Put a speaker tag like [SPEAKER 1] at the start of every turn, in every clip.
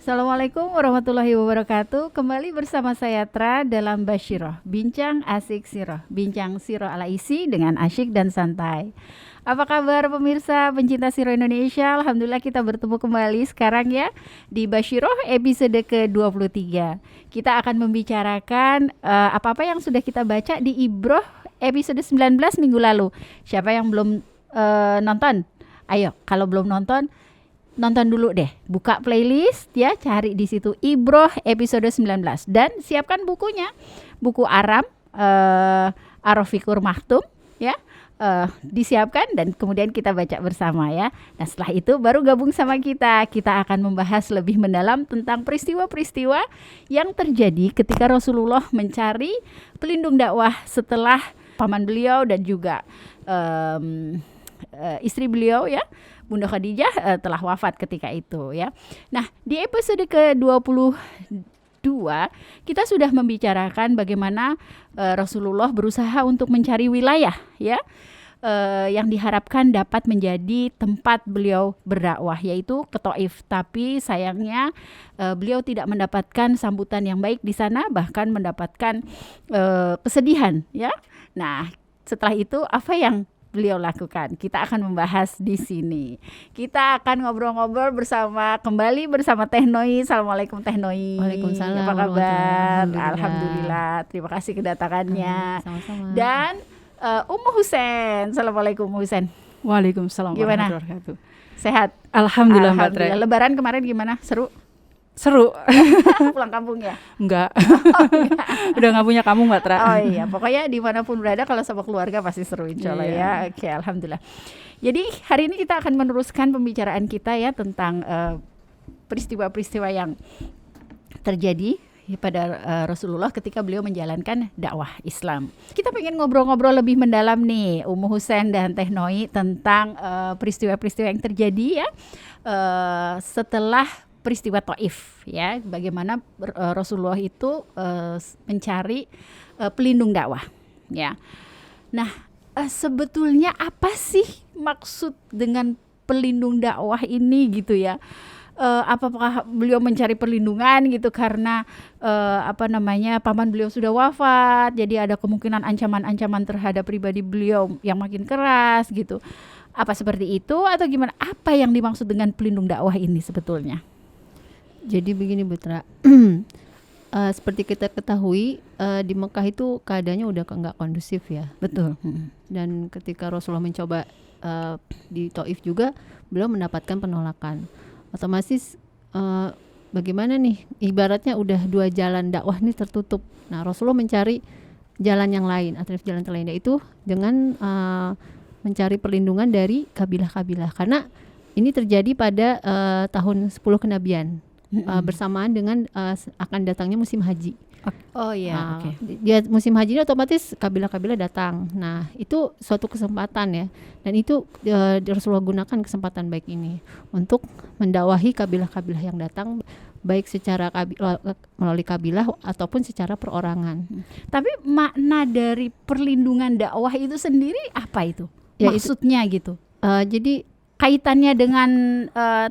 [SPEAKER 1] Assalamualaikum warahmatullahi wabarakatuh. Kembali bersama saya Tra dalam Basyiroh, Bincang Asik Siroh, Bincang Siroh ala isi dengan asyik dan santai. Apa kabar pemirsa pencinta Siroh Indonesia? Alhamdulillah kita bertemu kembali sekarang ya di Basyiroh episode ke-23. Kita akan membicarakan apa-apa yang sudah kita baca di Ibroh episode 19 minggu lalu. Siapa yang belum nonton? Ayo, kalau belum nonton dulu deh, buka playlist ya, cari di situ Ibroh episode 19 dan siapkan bukunya, buku Aram Ar-Rafiqur Maktum ya, disiapkan dan kemudian kita baca bersama ya. Nah setelah itu baru gabung sama kita akan membahas lebih mendalam tentang peristiwa-peristiwa yang terjadi ketika Rasulullah mencari pelindung dakwah setelah paman beliau dan juga istri beliau ya, Bunda Khadijah telah wafat ketika itu ya. Nah, di episode ke-22 kita sudah membicarakan bagaimana Rasulullah berusaha untuk mencari wilayah ya, yang diharapkan dapat menjadi tempat beliau berdakwah, yaitu ke Thaif. Tapi sayangnya beliau tidak mendapatkan sambutan yang baik di sana, bahkan mendapatkan kesedihan ya. Nah, setelah itu apa yang beliau lakukan? Kita akan membahas di sini. Kita akan ngobrol-ngobrol kembali bersama Teh Noi. Assalamualaikum Teh Noi.
[SPEAKER 2] Waalaikumsalam.
[SPEAKER 1] Apa kabar? Alhamdulillah. Terima kasih kedatangannya.
[SPEAKER 2] Sama-sama.
[SPEAKER 1] Dan Ummu Husen. Assalamualaikum Ummu Husen.
[SPEAKER 3] Waalaikumsalam
[SPEAKER 1] Gimana?
[SPEAKER 3] warahmatullahi wabarakatuh.
[SPEAKER 1] Sehat?
[SPEAKER 3] Alhamdulillah Mbak Tre.
[SPEAKER 1] Lebaran kemarin gimana?
[SPEAKER 3] Seru.
[SPEAKER 1] Pulang kampung ya?
[SPEAKER 3] Enggak. Udah gak punya kamu Mbak Tra.
[SPEAKER 1] Oh iya, pokoknya dimanapun berada kalau sama keluarga pasti seru insya Allah ya. Oke, alhamdulillah. Jadi hari ini kita akan meneruskan pembicaraan kita ya tentang peristiwa-peristiwa yang terjadi pada Rasulullah ketika beliau menjalankan dakwah Islam. Kita pengen ngobrol-ngobrol lebih mendalam nih Ummu Husen dan Teh Noi tentang peristiwa-peristiwa yang terjadi ya setelah peristiwa Thaif ya, bagaimana Rasulullah itu mencari pelindung dakwah ya. Nah, sebetulnya apa sih maksud dengan pelindung dakwah ini gitu ya? Apakah beliau mencari perlindungan gitu karena paman beliau sudah wafat, jadi ada kemungkinan ancaman-ancaman terhadap pribadi beliau yang makin keras gitu? Apa seperti itu atau gimana? Apa yang dimaksud dengan pelindung dakwah ini sebetulnya?
[SPEAKER 2] Jadi begini Bu Tra, seperti kita ketahui di Mekah itu keadaannya udah nggak kondusif ya.
[SPEAKER 1] Betul.
[SPEAKER 2] Dan ketika Rasulullah mencoba di Thaif juga beliau mendapatkan penolakan. Otomatis bagaimana nih? Ibaratnya udah dua jalan dakwah nih tertutup. Nah Rasulullah mencari jalan yang lain, alternatif jalan lainnya itu dengan mencari perlindungan dari kabilah-kabilah. Karena ini terjadi pada tahun 10 kenabian. Bersamaan dengan akan datangnya musim haji.
[SPEAKER 1] Oh iya,
[SPEAKER 2] oke. Dia musim haji ini otomatis kabilah-kabilah datang. Nah, itu suatu kesempatan ya. Dan itu Rasulullah gunakan kesempatan baik ini untuk mendakwahi kabilah-kabilah yang datang, baik secara melalui kabilah ataupun secara perorangan.
[SPEAKER 1] Tapi makna dari perlindungan dakwah itu sendiri apa itu? Ya, maksudnya gitu.
[SPEAKER 2] Jadi
[SPEAKER 1] kaitannya dengan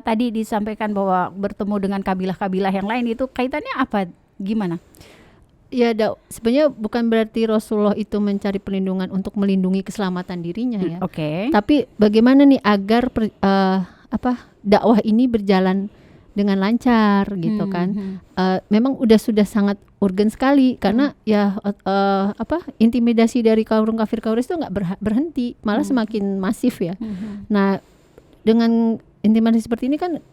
[SPEAKER 1] tadi disampaikan bahwa bertemu dengan kabilah-kabilah yang lain, itu kaitannya apa? Gimana?
[SPEAKER 2] Ya sebenarnya bukan berarti Rasulullah itu mencari perlindungan untuk melindungi keselamatan dirinya ya.
[SPEAKER 1] Oke.
[SPEAKER 2] Tapi bagaimana nih agar dakwah ini berjalan dengan lancar gitu kan? Memang sudah sangat urgen sekali karena intimidasi dari kaum kafir Quraisy itu nggak berhenti, malah semakin masif ya. Nah dengan intimidasi seperti ini kan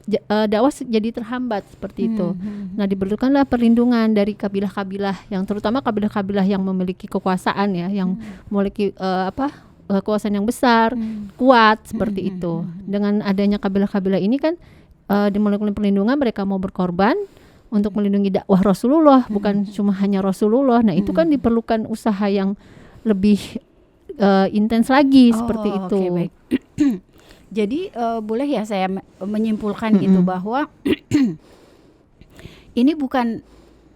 [SPEAKER 2] dakwah jadi terhambat seperti itu. Nah diperlukanlah perlindungan dari kabilah-kabilah yang terutama kabilah-kabilah yang memiliki kekuasaan ya, yang memiliki kekuasaan yang besar, kuat seperti itu. Dengan adanya kabilah-kabilah ini kan dimiliki perlindungan, mereka mau berkorban untuk melindungi dakwah Rasulullah, bukan cuma hanya Rasulullah. Nah itu kan diperlukan usaha yang lebih intens lagi seperti itu.
[SPEAKER 1] Okay, baik. Jadi boleh ya saya menyimpulkan gitu bahwa ini bukan,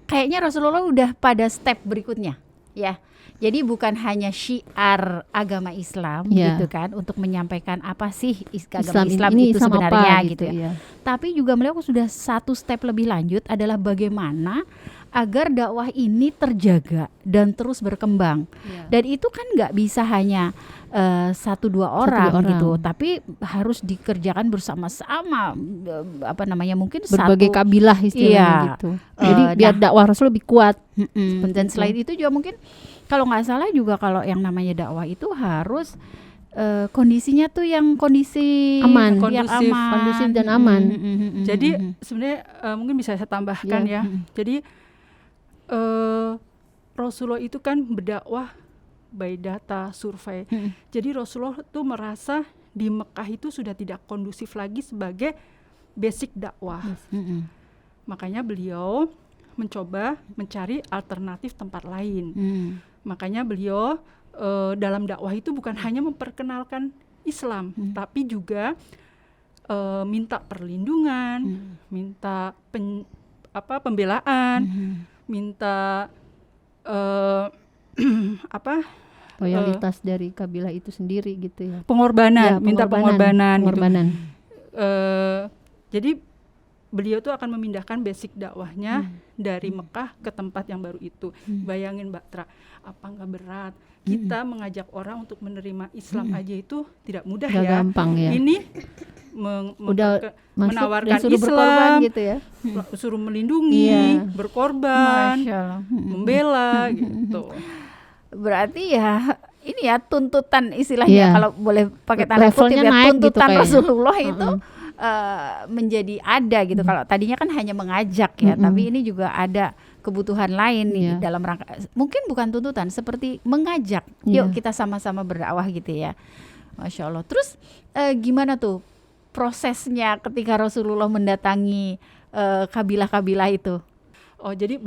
[SPEAKER 1] kayaknya Rasulullah udah pada step berikutnya ya. Jadi bukan hanya syiar agama Islam gitu kan, untuk menyampaikan apa sih agama Islam itu sebenarnya apa, gitu ya. tapi juga beliau sudah satu step lebih lanjut adalah bagaimana agar dakwah ini terjaga dan terus berkembang. Dan itu kan nggak bisa hanya 1-2 orang gitu, tapi harus dikerjakan bersama-sama, mungkin
[SPEAKER 2] berbagai
[SPEAKER 1] satu
[SPEAKER 2] kabilah istilahnya gitu. Jadi biar dakwah Rasul lebih kuat.
[SPEAKER 1] Dan selain itu juga mungkin kalau nggak salah juga kalau yang namanya dakwah itu harus kondisinya tuh yang kondisi
[SPEAKER 2] aman,
[SPEAKER 1] kondusif
[SPEAKER 2] dan aman.
[SPEAKER 3] Jadi sebenarnya mungkin bisa saya tambahkan ya. Jadi Rasulullah itu kan berdakwah by data, survei. Jadi Rasulullah tuh merasa di Mekah itu sudah tidak kondusif lagi sebagai basic dakwah. Makanya beliau mencoba mencari alternatif tempat lain. Makanya beliau dalam dakwah itu bukan hanya memperkenalkan Islam, tapi juga minta perlindungan, minta pembelaan, minta
[SPEAKER 2] loyalitas dari kabilah itu sendiri gitu ya.
[SPEAKER 3] Pengorbanan, minta pengorbanan.
[SPEAKER 2] Gitu.
[SPEAKER 3] Jadi beliau tuh akan memindahkan basic dakwahnya dari Mekah ke tempat yang baru itu. Bayangin Mbak Tra, apa nggak berat? Kita mengajak orang untuk menerima Islam aja itu tidak mudah
[SPEAKER 2] Gak
[SPEAKER 3] ya.
[SPEAKER 2] gampang ya.
[SPEAKER 3] Ini menawarkan Islam,
[SPEAKER 2] gitu ya.
[SPEAKER 3] suruh melindungi, berkorban,
[SPEAKER 1] Masya Allah.
[SPEAKER 3] membela gitu.
[SPEAKER 1] Berarti ya ini ya tuntutan istilahnya, kalau boleh pakai tanda kutip
[SPEAKER 2] levelnya
[SPEAKER 1] ya,
[SPEAKER 2] naik
[SPEAKER 1] tuntutan
[SPEAKER 2] gitu
[SPEAKER 1] Rasulullah itu menjadi ada gitu. Kalau tadinya kan hanya mengajak ya, tapi ini juga ada kebutuhan lain nih dalam rangka, mungkin bukan tuntutan, seperti mengajak, yuk kita sama-sama berdakwah gitu ya. Masya Allah. Terus gimana tuh prosesnya ketika Rasulullah mendatangi kabilah-kabilah itu?
[SPEAKER 3] Oh, jadi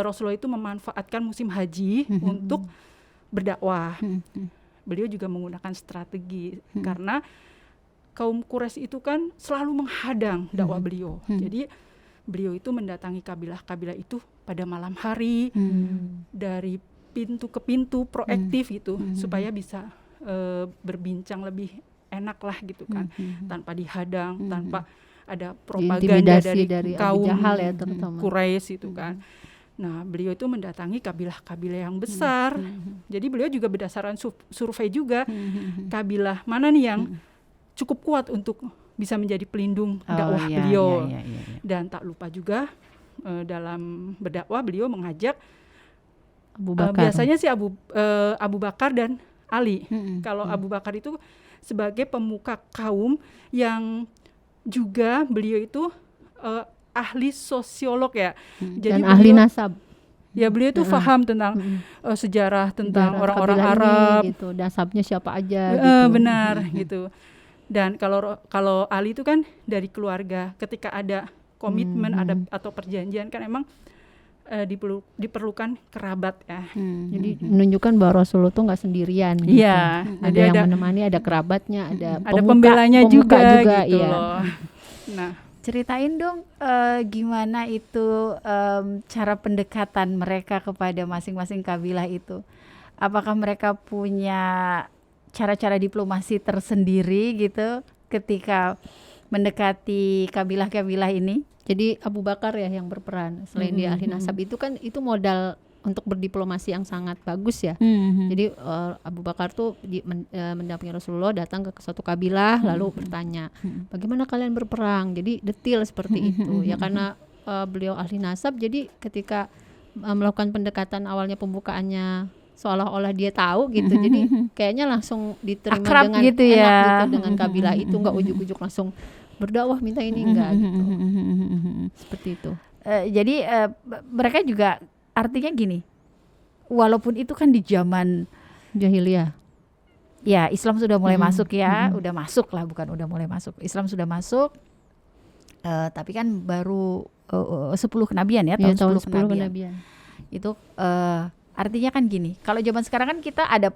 [SPEAKER 3] Rasulullah itu memanfaatkan musim haji untuk berdakwah. Beliau juga menggunakan strategi karena kaum Quraisy itu kan selalu menghadang dakwah beliau. Jadi beliau itu mendatangi kabilah-kabilah itu pada malam hari, dari pintu ke pintu, proaktif gitu, supaya bisa berbincang lebih enak lah gitu kan, tanpa dihadang, tanpa ada propaganda dari kaum
[SPEAKER 2] Jahal ya, terutama
[SPEAKER 3] Quraisy itu kan. Nah, beliau itu mendatangi kabilah-kabilah yang besar. Jadi beliau juga berdasarkan survei juga, kabilah mana nih yang cukup kuat untuk bisa menjadi pelindung dakwah beliau. Dan tak lupa juga dalam berdakwah beliau mengajak
[SPEAKER 2] Abu Bakar.
[SPEAKER 3] Biasanya sih Abu Bakar dan Ali. Kalau Abu Bakar itu sebagai pemuka kaum yang juga beliau itu ahli sosiolog ya. Jadi
[SPEAKER 2] dan ahli nasab.
[SPEAKER 3] Ya, beliau itu paham tentang sejarah tentang orang-orang Arab
[SPEAKER 2] gitu, nasabnya siapa aja
[SPEAKER 3] gitu. Benar gitu. Dan kalau Ali itu kan dari keluarga, ketika ada komitmen ada atau perjanjian kan emang diperlukan kerabat ya.
[SPEAKER 2] Jadi menunjukkan bahwa Rasulullah tuh nggak sendirian gitu.
[SPEAKER 3] Iya,
[SPEAKER 2] ada yang menemani, ada kerabatnya, ada
[SPEAKER 3] pembelanya juga gitu
[SPEAKER 2] iya.
[SPEAKER 3] loh. Nah,
[SPEAKER 1] ceritain dong gimana itu cara pendekatan mereka kepada masing-masing kabilah itu. Apakah mereka punya cara-cara diplomasi tersendiri gitu ketika mendekati kabilah-kabilah ini?
[SPEAKER 2] Jadi Abu Bakar ya yang berperan. Selain dia ahli nasab itu kan itu modal untuk berdiplomasi yang sangat bagus ya. Jadi Abu Bakar tuh mendampingi Rasulullah datang ke suatu kabilah lalu bertanya, bagaimana kalian berperang? Jadi detail seperti itu. Ya karena beliau ahli nasab, jadi ketika melakukan pendekatan awalnya pembukaannya seolah-olah dia tahu gitu. Jadi kayaknya langsung diterima
[SPEAKER 1] akrab
[SPEAKER 2] dengan
[SPEAKER 1] gitu
[SPEAKER 2] enak
[SPEAKER 1] ya.
[SPEAKER 2] gitu dengan kabilah itu, enggak ujuk-ujuk langsung berdakwah minta ini, enggak gitu. Seperti itu.
[SPEAKER 1] Jadi mereka juga artinya gini, walaupun itu kan di zaman
[SPEAKER 2] jahiliyah,
[SPEAKER 1] ya Islam sudah mulai masuk ya, udah masuk lah, bukan udah mulai masuk, Islam sudah masuk, tapi kan baru 10 kenabian ya, tahun 10 kenabian. Itu artinya kan gini, kalau zaman sekarang kan kita ada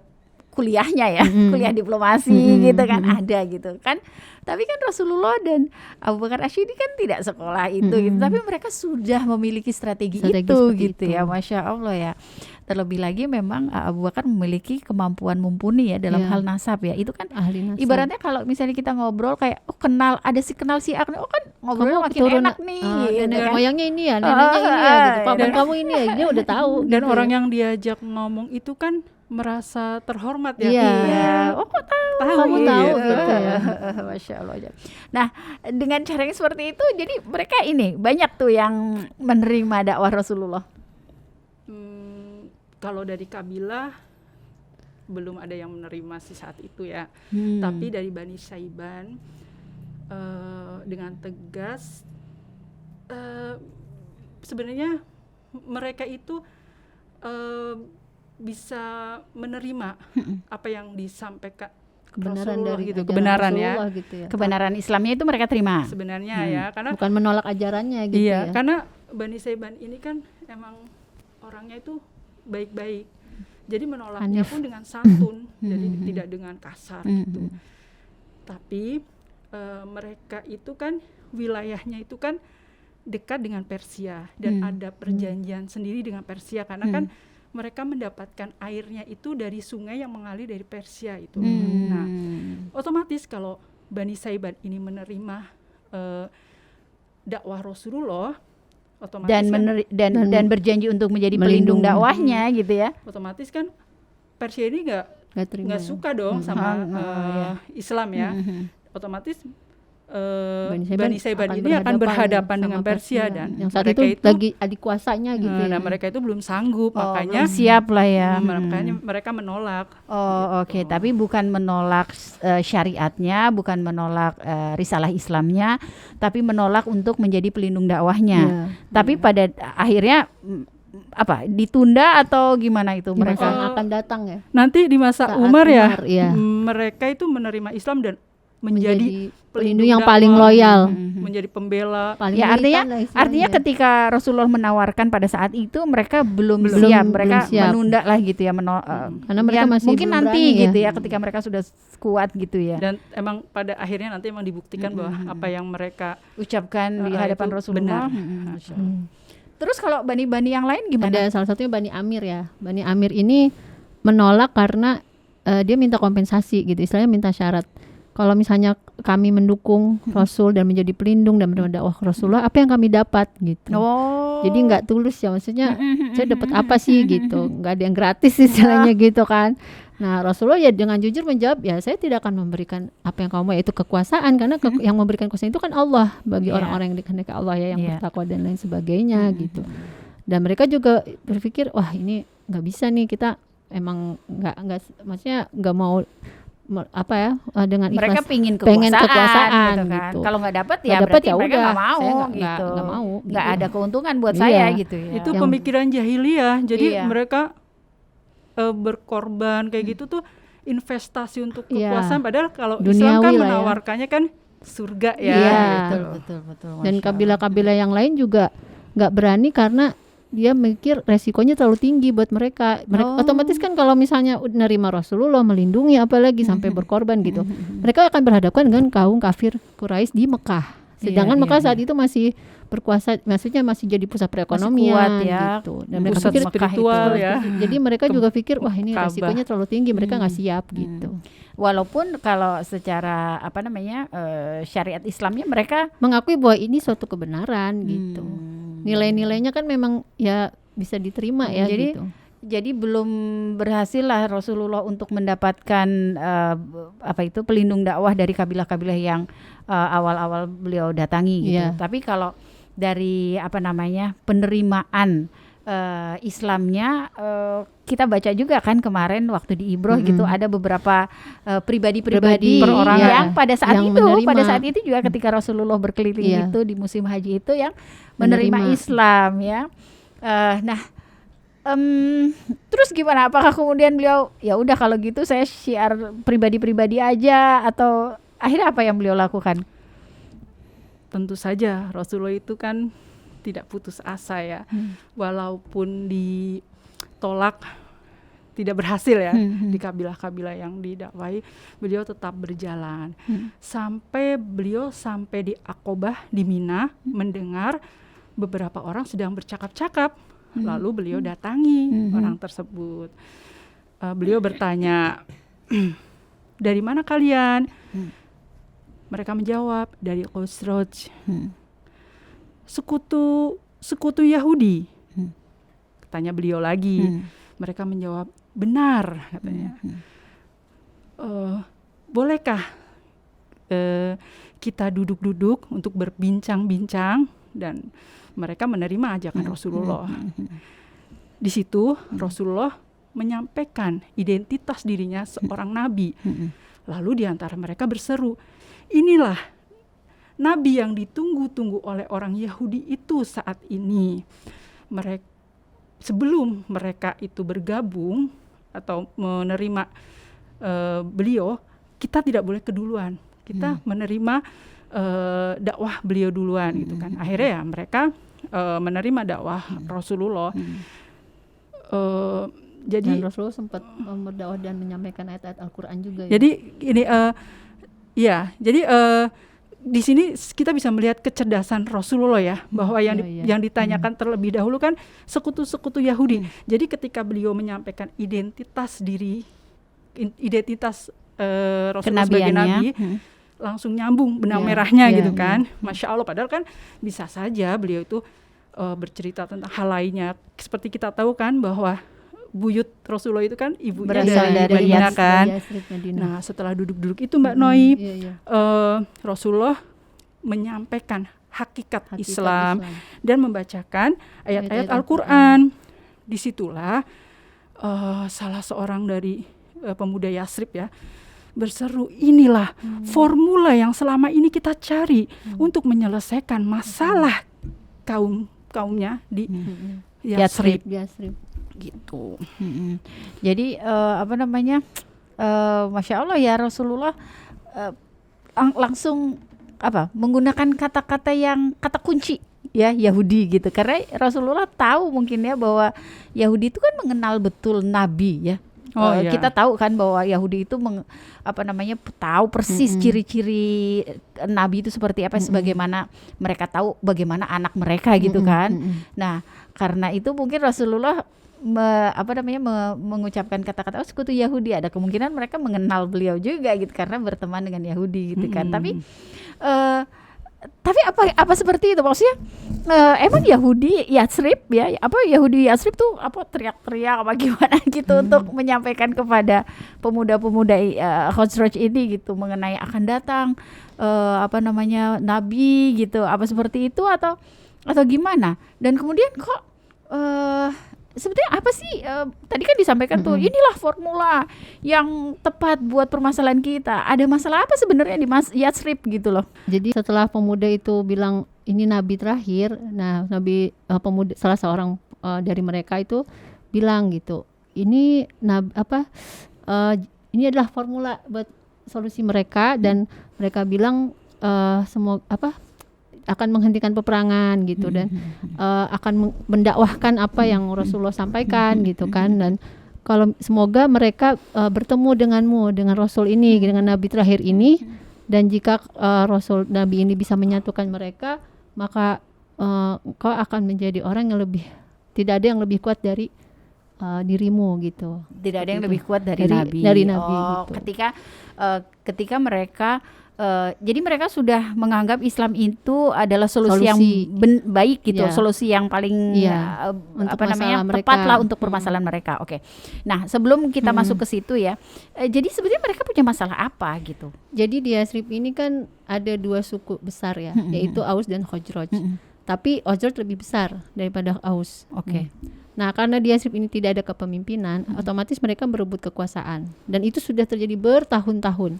[SPEAKER 1] kuliahnya ya, kuliah diplomasi gitu kan ada gitu kan. Tapi kan Rasulullah dan Abu Bakar Asyidi kan tidak sekolah itu gitu, tapi mereka sudah memiliki strategi itu
[SPEAKER 2] seperti
[SPEAKER 1] gitu
[SPEAKER 2] itu.
[SPEAKER 1] ya, Masya Allah ya. Terlebih lagi memang Abu Bakar memiliki kemampuan mumpuni ya dalam
[SPEAKER 2] Iya.
[SPEAKER 1] hal nasab ya. Itu kan
[SPEAKER 2] Ahli nasab.
[SPEAKER 1] ibaratnya kalau misalnya kita ngobrol kayak kenal si A, oh kan ngobrolnya
[SPEAKER 2] Kamu
[SPEAKER 1] makin
[SPEAKER 2] keturunan-
[SPEAKER 1] enak nih gitu
[SPEAKER 2] nenek
[SPEAKER 1] kan.
[SPEAKER 2] moyangnya ini ya, neneknya ini ya gitu. Papa
[SPEAKER 3] Dan-
[SPEAKER 2] kamu ini ya, dia udah tahu.
[SPEAKER 3] Dan
[SPEAKER 2] gitu.
[SPEAKER 3] orang yang diajak ngomong itu kan merasa terhormat ya.
[SPEAKER 2] Iya.
[SPEAKER 1] Oh kok tahu?
[SPEAKER 2] Kamu tahu gitu ya.
[SPEAKER 1] Masya Allah. Nah dengan cara yang seperti itu, jadi mereka ini banyak tuh yang menerima dakwah Rasulullah.
[SPEAKER 3] Kalau dari kabilah belum ada yang menerima sih saat itu ya.
[SPEAKER 1] Hmm.
[SPEAKER 3] Tapi dari Bani Saiban dengan tegas sebenarnya mereka itu bisa menerima apa yang disampaikan
[SPEAKER 2] Kebenaran
[SPEAKER 3] Rasulullah
[SPEAKER 2] dari
[SPEAKER 3] gitu,
[SPEAKER 2] ajaran
[SPEAKER 3] kebenaran ya
[SPEAKER 2] Rasulullah gitu ya.
[SPEAKER 1] Kebenaran Islamnya itu mereka terima.
[SPEAKER 3] sebenarnya ya, karena
[SPEAKER 2] Bukan menolak ajarannya gitu
[SPEAKER 3] iya,
[SPEAKER 2] ya.
[SPEAKER 3] karena Bani Saiban ini kan emang orangnya itu baik-baik. Jadi menolaknya
[SPEAKER 2] Hanif.
[SPEAKER 3] pun dengan santun, jadi tidak dengan kasar gitu. Tapi mereka itu kan wilayahnya itu kan dekat dengan Persia dan ada perjanjian sendiri dengan Persia karena kan mereka mendapatkan airnya itu dari sungai yang mengalir dari Persia itu. Nah, otomatis kalau Bani Saiban ini menerima dakwah Rasulullah, otomatis
[SPEAKER 1] dan berjanji untuk menjadi pelindung
[SPEAKER 2] melindungi.
[SPEAKER 1] dakwahnya gitu ya.
[SPEAKER 3] otomatis kan Persia ini
[SPEAKER 2] Nggak terima
[SPEAKER 3] nggak
[SPEAKER 2] ya.
[SPEAKER 3] suka dong sama
[SPEAKER 1] ya.
[SPEAKER 3] Islam ya. Otomatis
[SPEAKER 2] Bani
[SPEAKER 3] Saiban ini akan berhadapan dengan
[SPEAKER 2] sama
[SPEAKER 3] Persia dan
[SPEAKER 2] yang saat
[SPEAKER 3] mereka
[SPEAKER 2] itu lagi adik kuasanya gitu ya.
[SPEAKER 3] nah mereka itu belum sanggup, makanya
[SPEAKER 1] belum siap lah ya.
[SPEAKER 3] makanya mereka menolak.
[SPEAKER 1] Oh oke, tapi bukan menolak syariatnya, bukan menolak risalah Islamnya, tapi menolak untuk menjadi pelindung dakwahnya.
[SPEAKER 2] Iya.
[SPEAKER 1] Tapi pada akhirnya apa ditunda atau gimana itu
[SPEAKER 2] Di masa
[SPEAKER 1] mereka?
[SPEAKER 2] yang akan datang ya.
[SPEAKER 3] Nanti di masa
[SPEAKER 2] Saat
[SPEAKER 3] Umar ya,
[SPEAKER 2] Umar, iya.
[SPEAKER 3] mereka itu menerima Islam dan menjadi
[SPEAKER 2] pelindung yang
[SPEAKER 3] dakwah,
[SPEAKER 2] paling loyal.
[SPEAKER 3] menjadi pembela.
[SPEAKER 2] Paling
[SPEAKER 1] Ya artinya
[SPEAKER 2] militan lah istilahnya.
[SPEAKER 1] artinya ketika Rasulullah menawarkan pada saat itu mereka belum
[SPEAKER 2] Belum-
[SPEAKER 1] siap,
[SPEAKER 2] belum
[SPEAKER 1] mereka
[SPEAKER 2] siap.
[SPEAKER 1] menunda lah gitu ya,
[SPEAKER 2] Karena mereka masih
[SPEAKER 1] mungkin
[SPEAKER 2] belum
[SPEAKER 1] nanti
[SPEAKER 2] berani ya.
[SPEAKER 1] gitu ya ketika mereka sudah kuat gitu ya.
[SPEAKER 3] Dan emang pada akhirnya nanti emang dibuktikan bahwa apa yang mereka
[SPEAKER 1] Ucapkan di hadapan
[SPEAKER 3] itu
[SPEAKER 1] Rasulullah.
[SPEAKER 3] benar. Masya Allah.
[SPEAKER 1] Terus kalau bani-bani yang lain gimana?
[SPEAKER 2] Ada salah satunya Bani Amir ya. Bani Amir ini menolak karena dia minta kompensasi gitu. Istilahnya minta syarat. Kalau misalnya kami mendukung Rasul dan menjadi pelindung dan menerima dakwah Rasulullah, apa yang kami dapat gitu.
[SPEAKER 1] Oh.
[SPEAKER 2] Jadi nggak tulus ya, maksudnya saya dapat apa sih gitu. Nggak ada yang gratis istilahnya gitu kan. Nah Rasulullah ya dengan jujur menjawab, ya saya tidak akan memberikan apa yang kamu mau, yaitu kekuasaan, karena yang memberikan kekuasaan itu kan Allah bagi
[SPEAKER 1] Iya.
[SPEAKER 2] orang-orang yang dikehendaki Allah ya, yang
[SPEAKER 1] Iya.
[SPEAKER 2] bertakwa dan lain sebagainya gitu. Dan mereka juga berpikir, wah ini nggak bisa nih, kita emang nggak maksudnya nggak mau dengan
[SPEAKER 1] mereka
[SPEAKER 2] ikhlas
[SPEAKER 1] pengen
[SPEAKER 2] pengen kekuasaan
[SPEAKER 1] gitu kan.
[SPEAKER 2] gitu.
[SPEAKER 1] Kalau nggak dapat
[SPEAKER 2] Nggak
[SPEAKER 1] ya
[SPEAKER 2] dapet
[SPEAKER 1] berarti
[SPEAKER 2] ya
[SPEAKER 1] mereka
[SPEAKER 2] udah,
[SPEAKER 1] nggak mau
[SPEAKER 2] saya
[SPEAKER 1] gitu.
[SPEAKER 2] nggak mau
[SPEAKER 1] Nggak
[SPEAKER 2] gitu.
[SPEAKER 1] ada keuntungan buat
[SPEAKER 2] Iya.
[SPEAKER 1] saya gitu ya.
[SPEAKER 3] Itu
[SPEAKER 2] Yang-
[SPEAKER 3] pemikiran jahiliyah. Jadi
[SPEAKER 1] Iya.
[SPEAKER 3] mereka berkorban kayak gitu tuh investasi untuk
[SPEAKER 2] Iya.
[SPEAKER 3] kekuasaan. Padahal kalau
[SPEAKER 2] Duniawi
[SPEAKER 3] Islam kan
[SPEAKER 2] lah ya.
[SPEAKER 3] menawarkannya kan surga ya.
[SPEAKER 2] Iya.
[SPEAKER 1] betul.
[SPEAKER 2] Dan
[SPEAKER 1] Masya
[SPEAKER 2] kabilah-kabilah yang lain juga nggak berani karena dia mikir resikonya terlalu tinggi buat mereka.
[SPEAKER 1] Oh.
[SPEAKER 2] Otomatis kan kalau misalnya nerima Rasulullah, melindungi apalagi sampai berkorban gitu, mereka akan berhadapan dengan kaum kafir Quraisy di Mekah. Sedangkan
[SPEAKER 1] Iya,
[SPEAKER 2] Mekah
[SPEAKER 1] iya,
[SPEAKER 2] saat itu masih berkuasa, maksudnya masih jadi pusat perekonomian
[SPEAKER 1] kuat ya.
[SPEAKER 2] gitu. Dan mereka
[SPEAKER 3] Pusat
[SPEAKER 2] pikir
[SPEAKER 3] spiritual ya.
[SPEAKER 2] jadi mereka juga pikir wah ini
[SPEAKER 3] Ka'bah.
[SPEAKER 2] resikonya terlalu tinggi, mereka nggak siap gitu.
[SPEAKER 1] Walaupun kalau secara syariat Islamnya mereka
[SPEAKER 2] Mengakui bahwa ini suatu kebenaran gitu. Nilai-nilainya kan memang ya bisa diterima ya
[SPEAKER 1] Jadi-
[SPEAKER 2] gitu.
[SPEAKER 1] jadi belum berhasil lah Rasulullah untuk mendapatkan pelindung dakwah dari kabilah-kabilah yang awal-awal beliau datangi gitu.
[SPEAKER 2] Iya.
[SPEAKER 1] Tapi kalau dari penerimaan Islamnya, kita baca juga kan kemarin waktu di Ibroh gitu ada beberapa pribadi-pribadi
[SPEAKER 2] Perorangan,
[SPEAKER 1] yang pada saat
[SPEAKER 2] yang
[SPEAKER 1] itu
[SPEAKER 2] menerima.
[SPEAKER 1] pada saat itu juga ketika Rasulullah berkeliling
[SPEAKER 2] Iya.
[SPEAKER 1] itu di musim haji itu yang menerima
[SPEAKER 2] Menerima.
[SPEAKER 1] Islam ya. Terus gimana? Apakah kemudian beliau ya udah kalau gitu saya syiar pribadi-pribadi aja, atau akhirnya apa yang beliau lakukan?
[SPEAKER 3] Tentu saja Rasulullah itu kan tidak putus asa ya. Walaupun ditolak tidak berhasil ya di kabilah-kabilah yang didakwahi, beliau tetap berjalan sampai beliau sampai di Aqobah di Mina, mendengar beberapa orang sedang bercakap-cakap, lalu beliau datangi orang tersebut. Beliau bertanya, dari mana kalian? Mereka menjawab, dari Khosroj, sekutu Yahudi. Tanya beliau lagi, mereka menjawab, benar, katanya. Bolehkah kita duduk-duduk untuk berbincang-bincang? Dan mereka menerima ajakan Rasulullah. Di situ Rasulullah menyampaikan identitas dirinya seorang nabi. Lalu di antara mereka berseru, inilah nabi yang ditunggu-tunggu oleh orang Yahudi itu saat ini. Sebelum mereka itu bergabung atau menerima beliau, kita tidak boleh keduluan. Kita menerima dakwah beliau duluan gitu kan. Akhirnya ya mereka menerima dakwah Rasulullah. Jadi
[SPEAKER 2] dan Rasulullah sempat berdakwah dan menyampaikan ayat-ayat Al-Quran juga.
[SPEAKER 3] Jadi ini jadi di sini kita bisa melihat kecerdasan Rasulullah ya, bahwa yang ditanyakan terlebih dahulu kan sekutu-sekutu Yahudi. Jadi ketika beliau menyampaikan identitas Rasulullah sebagai nabi, langsung nyambung benang merahnya gitu kan. Masya Allah, padahal kan bisa saja beliau itu bercerita tentang hal lainnya. Seperti kita tahu kan bahwa buyut Rasulullah itu kan ibunya dari Madinah kan. Nah setelah duduk-duduk itu Mbak Noi, Rasulullah menyampaikan hakikat Islam dan membacakan ayat-ayat Al-Quran. Disitulah salah seorang dari pemuda Yasrib ya berseru, inilah formula yang selama ini kita cari untuk menyelesaikan masalah kaumnya di Yasrib. Gitu.
[SPEAKER 1] Jadi Masya Allah ya, Rasulullah langsung menggunakan kata-kata yang kata kunci ya, Yahudi gitu, karena Rasulullah tahu mungkin ya bahwa Yahudi itu kan mengenal betul Nabi ya. Kita tahu kan bahwa Yahudi itu tahu persis ciri-ciri Nabi itu seperti apa, sebagaimana mereka tahu bagaimana anak mereka gitu kan. Nah karena itu mungkin Rasulullah mengucapkan kata-kata sekutu Yahudi, ada kemungkinan mereka mengenal beliau juga gitu karena berteman dengan Yahudi gitu kan. Tapi apa seperti itu maksudnya? Emang Yahudi Yasrib ya, Yahudi Yasrib tuh teriak-teriak apa gimana gitu untuk menyampaikan kepada pemuda-pemuda Khosroj ini gitu mengenai akan datang nabi gitu, apa seperti itu atau gimana? Dan kemudian kok sebetulnya apa sih tadi kan disampaikan tuh inilah formula yang tepat buat permasalahan kita. Ada masalah apa sebenarnya di Yasrib gitu loh.
[SPEAKER 2] Jadi setelah pemuda itu bilang ini nabi terakhir, nah pemuda salah seorang dari mereka itu bilang gitu, ini ini adalah formula buat solusi mereka, dan mereka bilang akan menghentikan peperangan gitu, dan akan mendakwahkan apa yang Rasulullah sampaikan gitu kan. Dan kalau semoga mereka bertemu denganmu, dengan Rasul ini, dengan Nabi terakhir ini, dan jika Rasul Nabi ini bisa menyatukan mereka, maka kau akan menjadi orang yang tidak ada yang lebih kuat dari dirimu gitu.
[SPEAKER 1] Tidak ada yang lebih kuat dari Nabi.
[SPEAKER 2] Gitu.
[SPEAKER 1] Ketika mereka jadi mereka sudah menganggap Islam itu adalah solusi yang baik gitu, solusi yang paling tepat lah untuk permasalahan mereka. Oke. Nah, sebelum kita masuk ke situ ya, jadi sebenarnya mereka punya masalah apa gitu?
[SPEAKER 2] Jadi di Yasrib ini kan ada dua suku besar ya, yaitu Aus dan Khosroj. Tapi Khosroj lebih besar daripada Aus.
[SPEAKER 1] Oke.
[SPEAKER 2] Nah, karena di Yasrib ini tidak ada kepemimpinan, otomatis mereka berebut kekuasaan, dan itu sudah terjadi bertahun-tahun.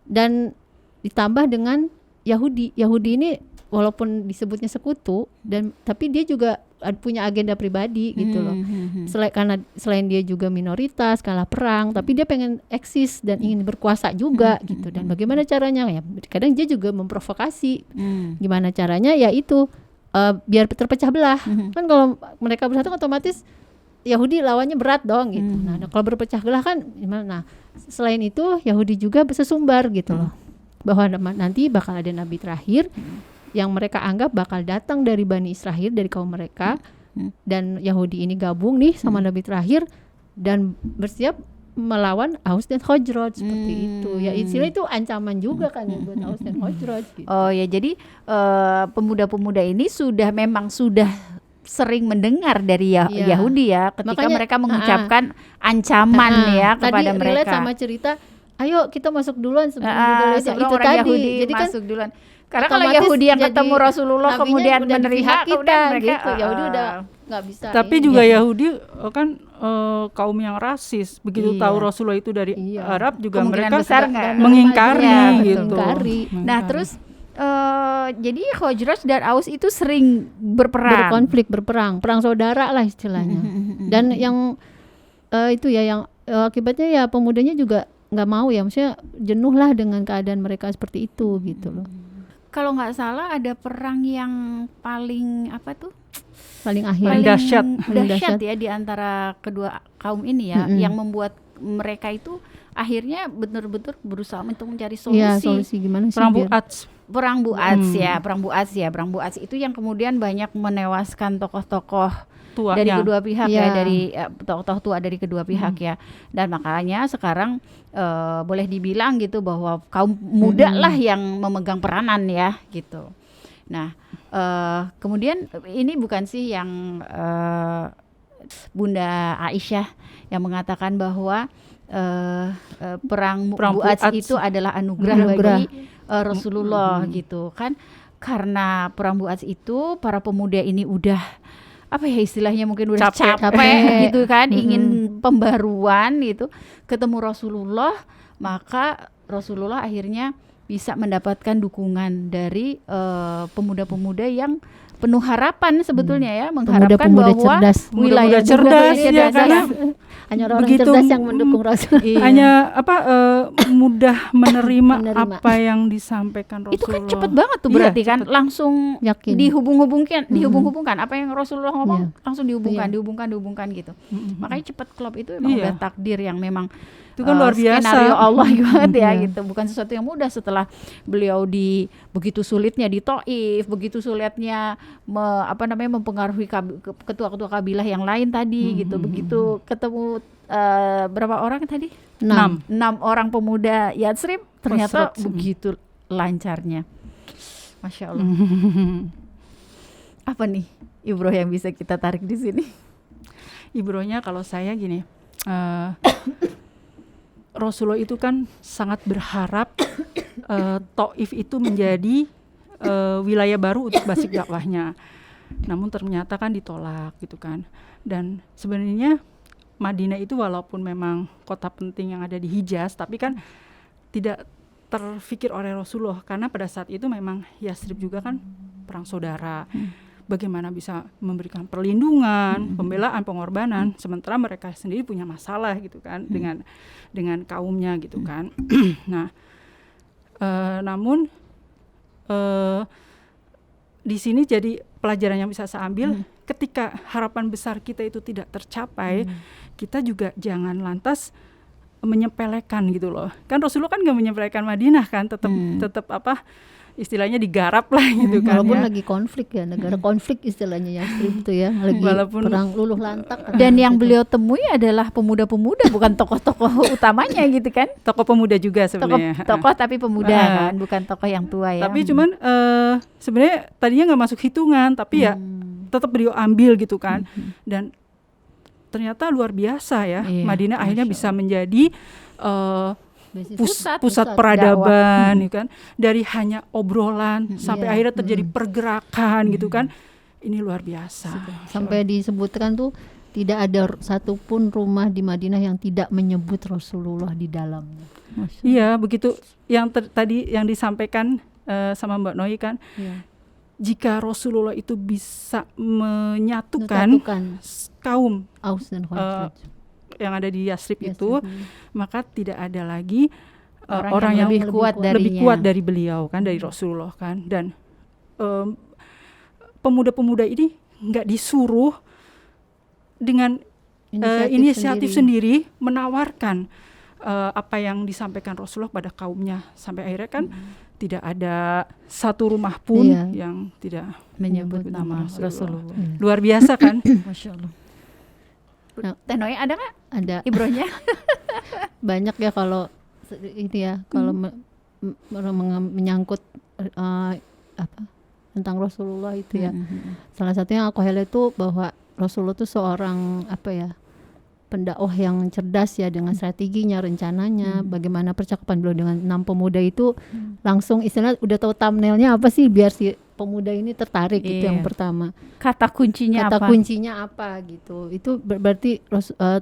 [SPEAKER 2] Dan ditambah dengan Yahudi ini walaupun disebutnya sekutu, tapi dia juga punya agenda pribadi gitu loh. Selain dia juga minoritas, kalah perang, tapi dia pengen eksis dan ingin berkuasa juga gitu. Dan bagaimana caranya ya? Kadang dia juga memprovokasi. Gimana caranya? Ya itu biar terpecah belah. Kan kalau mereka bersatu otomatis Yahudi lawannya berat dong gitu. Nah, kalau berpecah belah kan gimana? Nah, selain itu Yahudi juga sesumbar gitu loh. Bahwa nanti bakal ada nabi terakhir yang mereka anggap bakal datang dari Bani Israel, dari kaum mereka, dan Yahudi ini gabung nih sama nabi terakhir dan bersiap melawan Aus dan Khazraj seperti itu. Ya istilah itu ancaman juga kan ya buat Aus dan Khazraj gitu.
[SPEAKER 1] Oh ya, jadi pemuda-pemuda ini memang sudah sering mendengar dari Yahudi ya, ketika
[SPEAKER 2] Makanya,
[SPEAKER 1] mereka mengucapkan ancaman ya kepada
[SPEAKER 2] tadi
[SPEAKER 1] mereka.
[SPEAKER 2] relate sama cerita, ayo kita masuk duluan sebelum
[SPEAKER 1] Sebelum
[SPEAKER 2] itu
[SPEAKER 1] orang
[SPEAKER 2] tadi.
[SPEAKER 1] Yahudi
[SPEAKER 2] Jadi kan
[SPEAKER 1] masuk duluan. Karena kalau
[SPEAKER 2] otomatis
[SPEAKER 1] Yahudi yang
[SPEAKER 2] jadi
[SPEAKER 1] ketemu Rasulullah
[SPEAKER 2] nabinya
[SPEAKER 1] kemudian
[SPEAKER 2] udah di
[SPEAKER 1] menerima,
[SPEAKER 2] pihak kita
[SPEAKER 1] kemudian mereka
[SPEAKER 2] gitu. Yahudi udah nggak bisa.
[SPEAKER 3] Tapi
[SPEAKER 2] ini.
[SPEAKER 3] juga Yahudi kan kaum yang rasis. Begitu
[SPEAKER 1] Iya.
[SPEAKER 3] tahu Rasulullah itu dari Arab juga
[SPEAKER 1] Kemungkinan
[SPEAKER 3] mereka
[SPEAKER 1] besar nggak
[SPEAKER 3] mengingkari
[SPEAKER 1] Iya,
[SPEAKER 3] gitu.
[SPEAKER 2] mengingkari.
[SPEAKER 1] Nah, terus jadi Khazraj dan Aus itu sering berperang.
[SPEAKER 2] Berkonflik, berperang, perang saudara lah istilahnya. Dan yang itu ya yang akibatnya ya pemudanya juga nggak mau ya, maksudnya jenuh lah dengan keadaan mereka seperti itu gitu loh.
[SPEAKER 1] Kalau nggak salah ada perang yang paling apa tuh?
[SPEAKER 2] Paling akhir.
[SPEAKER 3] Paling dahsyat.
[SPEAKER 1] dahsyat ya di antara kedua kaum ini ya, yang membuat mereka itu akhirnya betul-betul berusaha untuk mencari
[SPEAKER 2] Iya,
[SPEAKER 1] solusi.
[SPEAKER 2] solusi gimana sih?
[SPEAKER 3] Perang
[SPEAKER 2] biar-
[SPEAKER 3] Bu'ats.
[SPEAKER 1] Perang Bu'ats ya, Perang Bu'ats itu yang kemudian banyak menewaskan tokoh-tokoh
[SPEAKER 3] Tuanya.
[SPEAKER 1] dari kedua pihak ya,
[SPEAKER 2] Iya.
[SPEAKER 1] dari tokoh-tokoh tua dari kedua pihak ya. Dan makanya sekarang boleh dibilang gitu bahwa kaum muda lah yang memegang peranan ya gitu. Nah, kemudian ini bukan sih yang Bunda Aisyah yang mengatakan bahwa perang Bu'ats
[SPEAKER 3] Bu'ats
[SPEAKER 1] itu adalah anugerah bagi Rasulullah gitu kan, karena perang Bu'ats itu para pemuda ini udah apa ya istilahnya, mungkin udah capek gitu kan, ingin pembaruan gitu, ketemu Rasulullah, maka Rasulullah akhirnya bisa mendapatkan dukungan dari pemuda-pemuda yang penuh harapan sebetulnya ya, mengharapkan
[SPEAKER 2] Pemuda-pemuda
[SPEAKER 1] bahwa
[SPEAKER 2] cerdas.
[SPEAKER 3] Pemuda-pemuda cerdas ya, karena
[SPEAKER 2] hanya orang
[SPEAKER 3] begitu
[SPEAKER 2] cerdas yang mendukung Rasul.
[SPEAKER 1] Iya.
[SPEAKER 3] hanya mudah menerima
[SPEAKER 2] Menerima.
[SPEAKER 3] apa yang disampaikan Rasulullah.
[SPEAKER 1] Itu kan cepet banget tuh
[SPEAKER 3] Iya,
[SPEAKER 1] berarti kan,
[SPEAKER 3] cepet.
[SPEAKER 1] langsung
[SPEAKER 2] Yakin.
[SPEAKER 1] dihubung-hubungkan apa yang Rasulullah ngomong, langsung
[SPEAKER 2] Iya.
[SPEAKER 1] dihubungkan gitu. Makanya cepet klop, itu memang
[SPEAKER 3] Iya.
[SPEAKER 1] udah takdir yang memang
[SPEAKER 3] Itu kan luar biasa.
[SPEAKER 1] skenario Allah banget ya
[SPEAKER 2] Iya.
[SPEAKER 1] gitu, bukan sesuatu yang mudah setelah beliau begitu sulitnya di Taif, begitu sulitnya mempengaruhi ketua-ketua kabilah yang lain tadi gitu, begitu ketemu berapa orang tadi?
[SPEAKER 2] 6.
[SPEAKER 1] 6 orang pemuda Yatsrib, ternyata
[SPEAKER 3] Khazraj.
[SPEAKER 1] begitu lancarnya. Masya Allah. Apa nih Ibroh yang bisa kita tarik di sini?
[SPEAKER 3] Ibrohnya kalau saya gini, Rasulullah itu kan sangat berharap Taif itu menjadi wilayah baru untuk basis dakwahnya. Namun ternyata kan ditolak gitu kan. Dan sebenarnya Madinah itu walaupun memang kota penting yang ada di Hijaz, tapi kan tidak terfikir oleh Rasulullah, karena pada saat itu memang Yatsrib juga kan perang saudara. Bagaimana bisa memberikan perlindungan, pembelaan, pengorbanan, sementara mereka sendiri punya masalah gitu kan dengan kaumnya gitu kan. Nah, namun di sini jadi pelajaran yang bisa saya ambil, ketika harapan besar kita itu tidak tercapai, kita juga jangan lantas menyepelekan gitu loh. Kan Rasulullah kan nggak menyepelekan Madinah kan, tetap apa istilahnya digarap lah gitu kan.
[SPEAKER 2] Walaupun
[SPEAKER 3] ya.
[SPEAKER 2] lagi konflik ya, negara konflik istilahnya Yatsrib itu ya, lagi
[SPEAKER 3] Walaupun-
[SPEAKER 2] perang luluh lantak.
[SPEAKER 1] Dan yang beliau temui adalah pemuda-pemuda, bukan tokoh-tokoh utamanya gitu kan.
[SPEAKER 3] Tokoh pemuda juga sebenarnya.
[SPEAKER 1] Tokoh tapi pemuda kan, bukan tokoh yang tua ya.
[SPEAKER 3] Tapi cuman sebenarnya tadinya nggak masuk hitungan, tapi ya tetap beliau ambil gitu kan. Dan ternyata luar biasa ya,
[SPEAKER 1] Iya,
[SPEAKER 3] Madinah akhirnya
[SPEAKER 1] Masya
[SPEAKER 3] bisa menjadi
[SPEAKER 1] Pusat
[SPEAKER 3] pusat peradaban gitu kan. Dari hanya obrolan sampai
[SPEAKER 2] Iya.
[SPEAKER 3] akhirnya terjadi pergerakan gitu kan. Ini luar biasa.
[SPEAKER 2] Sampai disebutkan tuh tidak ada satupun rumah di Madinah yang tidak menyebut Rasulullah di dalamnya.
[SPEAKER 3] Iya, begitu yang tadi yang disampaikan sama Mbak Noi kan,
[SPEAKER 2] Iya.
[SPEAKER 3] jika Rasulullah itu bisa menyatukan kaum
[SPEAKER 2] Aus dan Khazraj.
[SPEAKER 3] yang ada di Yatsrib
[SPEAKER 2] Yatsrib,
[SPEAKER 3] itu, maka tidak ada lagi orang yang
[SPEAKER 1] lebih kuat
[SPEAKER 3] lebih
[SPEAKER 1] darinya.
[SPEAKER 3] kuat dari beliau kan, dari Rasulullah kan. Dan pemuda-pemuda ini nggak disuruh dengan
[SPEAKER 2] inisiatif
[SPEAKER 3] sendiri menawarkan apa yang disampaikan Rasulullah pada kaumnya, sampai akhirnya kan tidak ada satu rumah pun yang tidak
[SPEAKER 1] menyebut nama Rasulullah.
[SPEAKER 3] Luar biasa kan?
[SPEAKER 1] Masya Allah.
[SPEAKER 2] Nah,
[SPEAKER 1] Teh Noi ada nggak
[SPEAKER 2] ada
[SPEAKER 1] ibrohnya?
[SPEAKER 2] banyak ya kalau ini ya, kalau menyangkut apa tentang Rasulullah itu ya. Salah satunya aku highlight itu bahwa Rasulullah itu seorang apa ya, pendakwah yang cerdas ya, dengan strateginya, rencananya, bagaimana percakapan beliau dengan 6 pemuda itu langsung istilah udah tahu thumbnailnya apa sih biar si pemuda ini tertarik gitu yang pertama.
[SPEAKER 1] Kata kuncinya
[SPEAKER 2] apa gitu. Itu berarti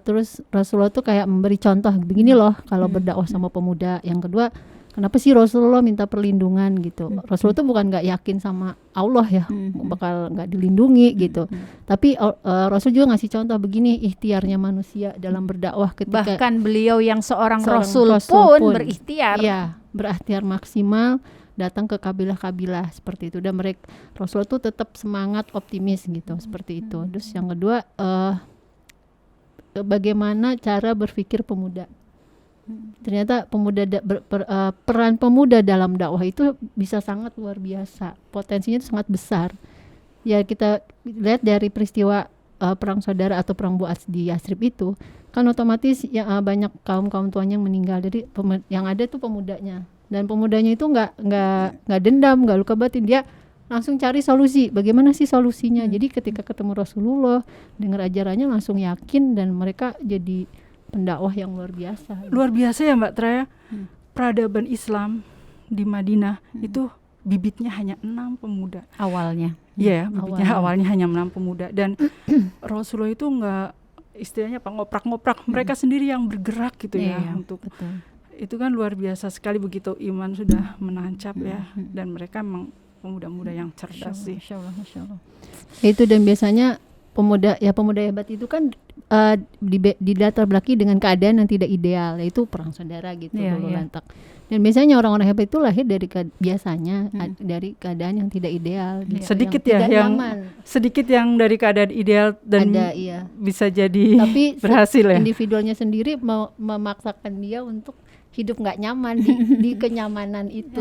[SPEAKER 2] terus Rasulullah tuh kayak memberi contoh begini loh kalau berdakwah sama pemuda. Yang kedua, kenapa sih Rasulullah minta perlindungan gitu. Rasulullah tuh bukan nggak yakin sama Allah ya, bakal nggak dilindungi gitu. Tapi Rasul juga ngasih contoh begini ikhtiarnya manusia dalam berdakwah ketika
[SPEAKER 1] bahkan beliau yang seorang Rasul pun berikhtiar.
[SPEAKER 2] Iya, berikhtiar maksimal datang ke kabilah-kabilah seperti itu, dan Rasulullah tuh tetap semangat, optimis gitu seperti itu. Terus yang kedua, bagaimana cara berpikir pemuda. Ternyata peran pemuda dalam dakwah itu bisa sangat luar biasa, potensinya itu sangat besar. Ya kita lihat dari peristiwa perang saudara atau perang Bu'ats di Yasrib itu, kan otomatis ya banyak kaum tuanya yang meninggal. Jadi yang ada tuh pemudanya, dan pemudanya itu nggak dendam, nggak luka batin, dia langsung cari solusi. Bagaimana sih solusinya? Jadi ketika ketemu Rasulullah, dengar ajarannya langsung yakin, dan mereka jadi pendakwah yang luar biasa.
[SPEAKER 3] Luar biasa ya Mbak Traya. Peradaban Islam di Madinah itu bibitnya hanya 6 pemuda
[SPEAKER 1] Awalnya.
[SPEAKER 3] Iya, bibitnya awalnya hanya 6 pemuda, dan Rasulullah itu nggak istilahnya ngoprak-ngoprak, mereka sendiri yang bergerak gitu ya untuk
[SPEAKER 1] betul.
[SPEAKER 3] Itu kan luar biasa sekali begitu iman sudah menancap ya, dan mereka memang pemuda-pemuda yang cerdas sih.
[SPEAKER 1] Masya Allah.
[SPEAKER 2] Itu, dan biasanya pemuda hebat itu kan di latar belakang dengan keadaan yang tidak ideal, yaitu perang saudara gitu dulu lantak. Dan biasanya orang-orang hebat itu lahir dari biasanya dari keadaan yang tidak ideal. Gitu,
[SPEAKER 3] sedikit
[SPEAKER 2] yang
[SPEAKER 3] sedikit yang dari keadaan ideal dan
[SPEAKER 2] ada,
[SPEAKER 3] bisa jadi
[SPEAKER 2] tapi
[SPEAKER 3] berhasil ya.
[SPEAKER 2] Individualnya sendiri memaksakan dia untuk hidup nggak nyaman di kenyamanan itu.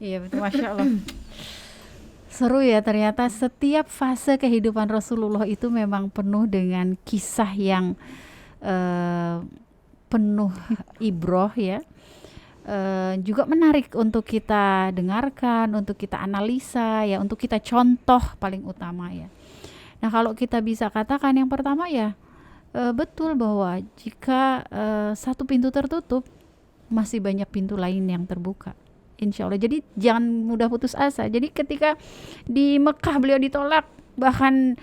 [SPEAKER 1] Iya betul, Masya Allah. Seru ya, ternyata setiap fase kehidupan Rasulullah itu memang penuh dengan kisah yang penuh ibroh ya. Juga menarik untuk kita dengarkan, untuk kita analisa ya, untuk kita contoh paling utama ya. Nah kalau kita bisa katakan yang pertama ya, betul bahwa jika satu pintu tertutup, masih banyak pintu lain yang terbuka. Insya Allah. Jadi jangan mudah putus asa. Jadi ketika di Mekah beliau ditolak, bahkan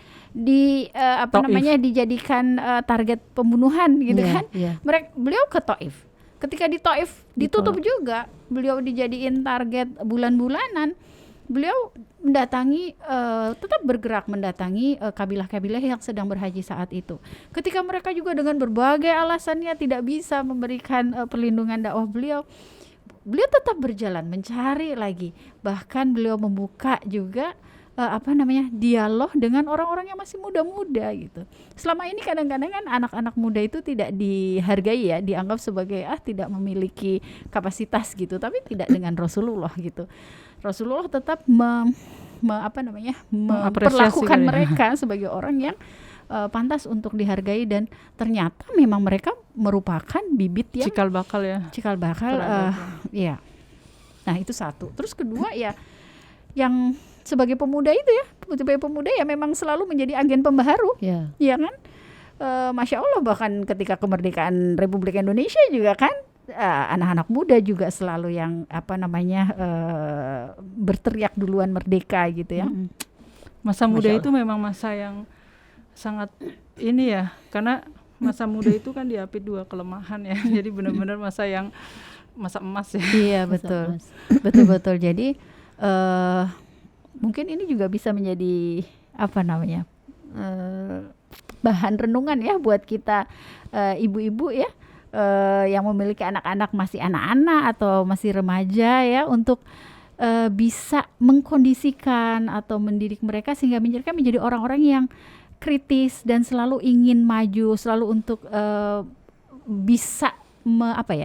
[SPEAKER 1] dijadikan target pembunuhan gitu kan. Beliau ke Taif. Ketika di Taif ditutup juga, beliau dijadiin target bulan-bulanan. Beliau mendatangi, tetap bergerak mendatangi kabilah-kabilah yang sedang berhaji saat itu. Ketika mereka juga dengan berbagai alasannya tidak bisa memberikan perlindungan dakwah beliau tetap berjalan mencari lagi. Bahkan beliau membuka juga dialog dengan orang-orang yang masih muda-muda gitu. Selama ini kadang-kadang kan anak-anak muda itu tidak dihargai ya, dianggap sebagai tidak memiliki kapasitas gitu, tapi tidak dengan Rasulullah gitu. Rasulullah tetap memperlakukan mereka sebagai orang yang pantas untuk dihargai, dan ternyata memang mereka merupakan bibit yang cikal bakal ya. Nah itu satu. Terus kedua ya, yang sebagai pemuda itu ya, sebagai pemuda ya memang selalu menjadi agen pembaharu, ya kan? Masya Allah, bahkan ketika kemerdekaan Republik Indonesia juga kan, anak-anak muda juga selalu yang berteriak duluan merdeka gitu ya.
[SPEAKER 3] Masa muda itu memang masa yang sangat ini ya, karena masa muda itu kan diapit 2 kelemahan ya. Jadi benar-benar masa emas ya.
[SPEAKER 1] Iya betul. betul. Jadi mungkin ini juga bisa menjadi bahan renungan ya buat kita ibu-ibu ya, yang memiliki anak-anak, masih anak-anak atau masih remaja ya, untuk bisa mengkondisikan atau mendidik mereka sehingga mereka menjadi orang-orang yang kritis dan selalu ingin maju, selalu untuk bisa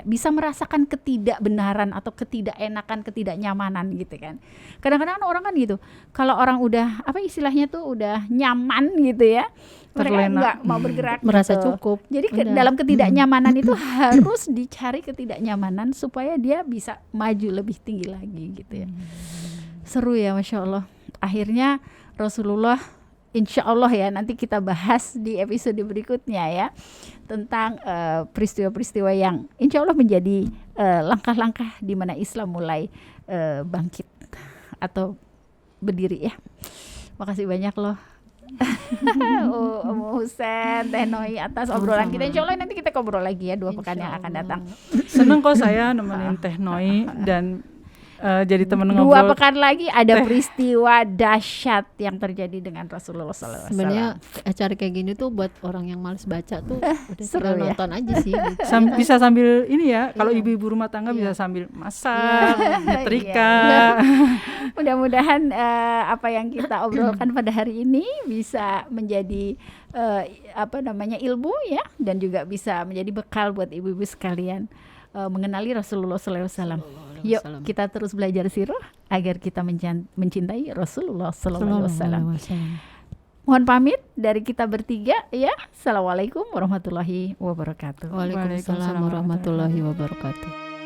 [SPEAKER 1] bisa merasakan ketidakbenaran atau ketidakenakan, ketidaknyamanan gitu kan. Kadang-kadang orang kan gitu, kalau orang udah istilahnya tuh udah nyaman gitu ya, mereka nggak mau bergerak,
[SPEAKER 2] merasa
[SPEAKER 1] gitu.
[SPEAKER 2] cukup.
[SPEAKER 1] Jadi dalam ketidaknyamanan itu harus dicari ketidaknyamanan supaya dia bisa maju lebih tinggi lagi gitu ya. Seru ya, Masya Allah. Akhirnya Rasulullah, insya Allah ya, nanti kita bahas di episode berikutnya ya, tentang peristiwa-peristiwa yang insya Allah menjadi langkah-langkah di mana Islam mulai bangkit atau berdiri ya. Makasih banyak loh Om Husen, Teh Noi atas obrolan kita. Insya Allah nanti kita ngobrol lagi ya 2 pekan yang akan datang.
[SPEAKER 3] Seneng kok saya nemenin Teh Noi dan jadi teman
[SPEAKER 1] 2
[SPEAKER 3] ngobrol.
[SPEAKER 1] pekan lagi ada peristiwa dahsyat yang terjadi dengan Rasulullah SAW.
[SPEAKER 2] Sebenarnya acara kayak gini tuh buat orang yang malas baca tuh udah
[SPEAKER 1] Seru
[SPEAKER 2] tinggal
[SPEAKER 1] ya.
[SPEAKER 2] nonton aja sih gitu.
[SPEAKER 3] Bisa sambil ini ya, kalau
[SPEAKER 2] Iya.
[SPEAKER 3] ibu-ibu rumah tangga
[SPEAKER 2] Iya.
[SPEAKER 3] bisa sambil masak, nyetrika.
[SPEAKER 1] Mudah-mudahan apa yang kita obrolkan pada hari ini bisa menjadi ilmu ya, dan juga bisa menjadi bekal buat ibu-ibu sekalian mengenali Rasulullah SAW. Yuk kita terus belajar sirah agar kita mencintai Rasulullah SAW. Mohon pamit dari kita bertiga ya. Assalamualaikum warahmatullahi wabarakatuh.
[SPEAKER 2] Waalaikumsalam warahmatullahi wabarakatuh.